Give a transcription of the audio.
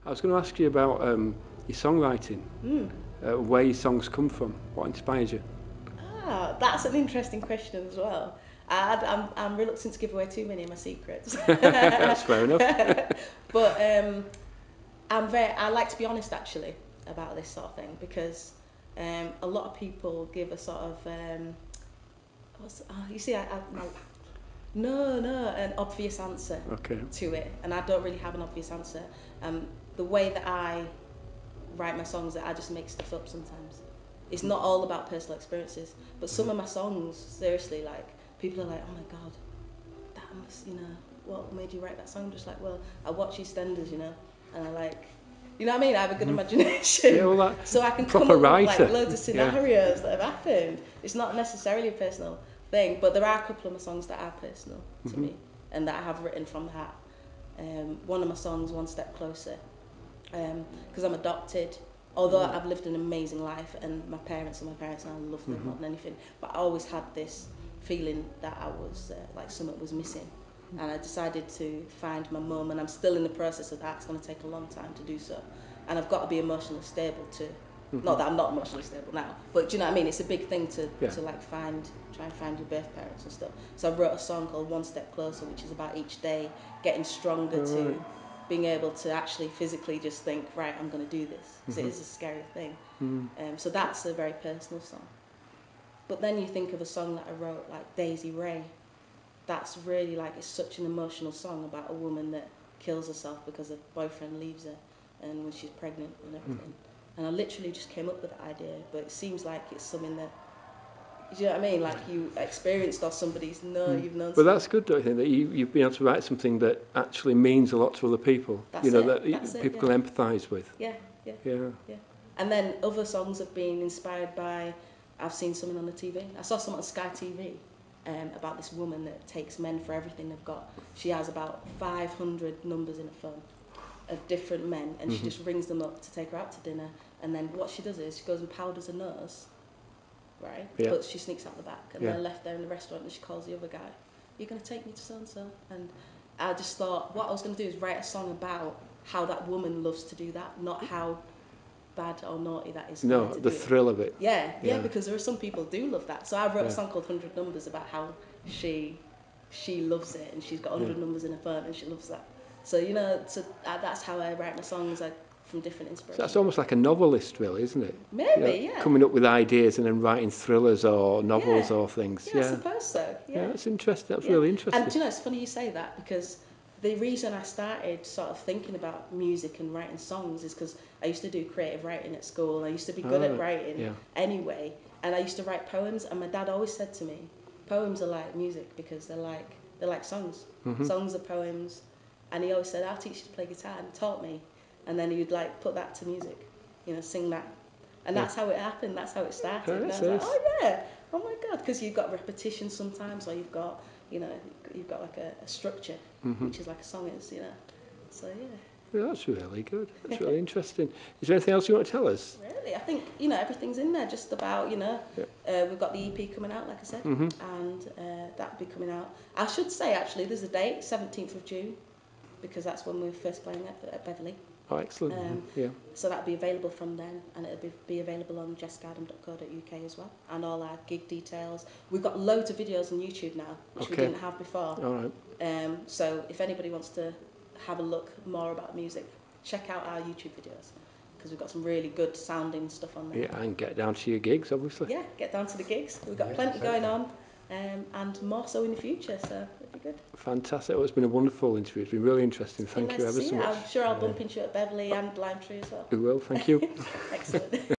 I was going to ask you about your songwriting, where your songs come from, what inspires you? That's an interesting question as well. I'm reluctant to give away too many of my secrets. That's fair enough. But I like to be honest actually about this sort of thing because a lot of people give a sort of you see an obvious answer to it, and I don't really have an obvious answer. The way that I write my songs, that I just make stuff up sometimes. It's not all about personal experiences, but some of my songs, seriously, like people are like, "Oh my god, that must, what made you write that song?" I'm just like, well, I watch EastEnders, and I like, you know what I mean? I have a good imagination, Yeah, well, so I can come up with like loads of scenarios that have happened. It's not necessarily a personal thing, but there are a couple of my songs that are personal to me and that I have written from the heart. One of my songs, "One Step Closer," because I'm adopted. Although I've lived an amazing life and my parents and I love them more than anything, but I always had this feeling that I was like something was missing, and I decided to find my mum, and I'm still in the process of that. It's going to take a long time to do so, and I've got to be emotionally stable too. Not that I'm not emotionally stable now, but do you know what I mean? It's a big thing to like try and find your birth parents and stuff. So I wrote a song called "One Step Closer," which is about each day getting stronger to being able to actually physically just think, right, I'm going to do this, because it is a scary thing. So that's a very personal song. But then you think of a song that I wrote, like Daisy Ray. That's really like, it's such an emotional song about a woman that kills herself because her boyfriend leaves her, and when she's pregnant and everything. And I literally just came up with that idea, but it seems like it's something that, do you know what I mean? Like you experienced, or somebody's you've known. But that's good, don't you think, that you've been able to write something that actually means a lot to other people. That people can empathise with. Yeah. And then other songs have been inspired by, I've seen something on the TV. I saw something on Sky TV about this woman that takes men for everything they've got. She has about 500 numbers in her phone of different men, and she just rings them up to take her out to dinner. And then what she does is she goes and powders her nose, right? Yeah. But she sneaks out the back, and they're left there in the restaurant, and she calls the other guy, "You're going to take me to so-and-so?" And I just thought what I was going to do is write a song about how that woman loves to do that, not how bad or naughty that is. No, the thrill of it. Yeah, because there are some people do love that. So I wrote a song called "100 Numbers" about how she loves it, and she's got 100 numbers in her phone, and she loves that. So that's how I write my songs, like from different inspirations. So that's almost like a novelist, really, isn't it? Maybe, coming up with ideas and then writing thrillers or novels or things. Yeah, I suppose so. Yeah, that's interesting. That's really interesting. And it's funny you say that, because the reason I started sort of thinking about music and writing songs is because I used to do creative writing at school, and I used to be good at writing anyway, and I used to write poems, and my dad always said to me, poems are like music because they're like songs. Songs are poems, and he always said, "I'll teach you to play guitar," and he taught me, and then he'd like put that to music, sing that, and that's how it happened. That's how it started. And I was like, oh my god, because you've got repetition sometimes, or you've got like a structure, which is like a song is, so yeah, that's really good. That's really interesting. Is there anything else you want to tell us? Really, I think everything's in there. Just about we've got the EP coming out, like I said, and that'll be coming out. I should say actually, there's a date, 17th of June, because that's when we're first playing at Beverley. Oh, excellent. So that'll be available from then, and it'll be available on jessgardham.co.uk as well, and all our gig details. We've got loads of videos on YouTube now, which we didn't have before. All right. So if anybody wants to have a look more about music, check out our YouTube videos, because we've got some really good sounding stuff on there. Yeah, and get down to your gigs, obviously. Yeah, get down to the gigs. We've got plenty going on, and more so in the future, so it'll be good. Fantastic. Well, it's been a wonderful interview. It's been really interesting. Thank you ever so much. I'm sure I'll bump into you at Beverley and Limetree as well. We will, thank you. Excellent.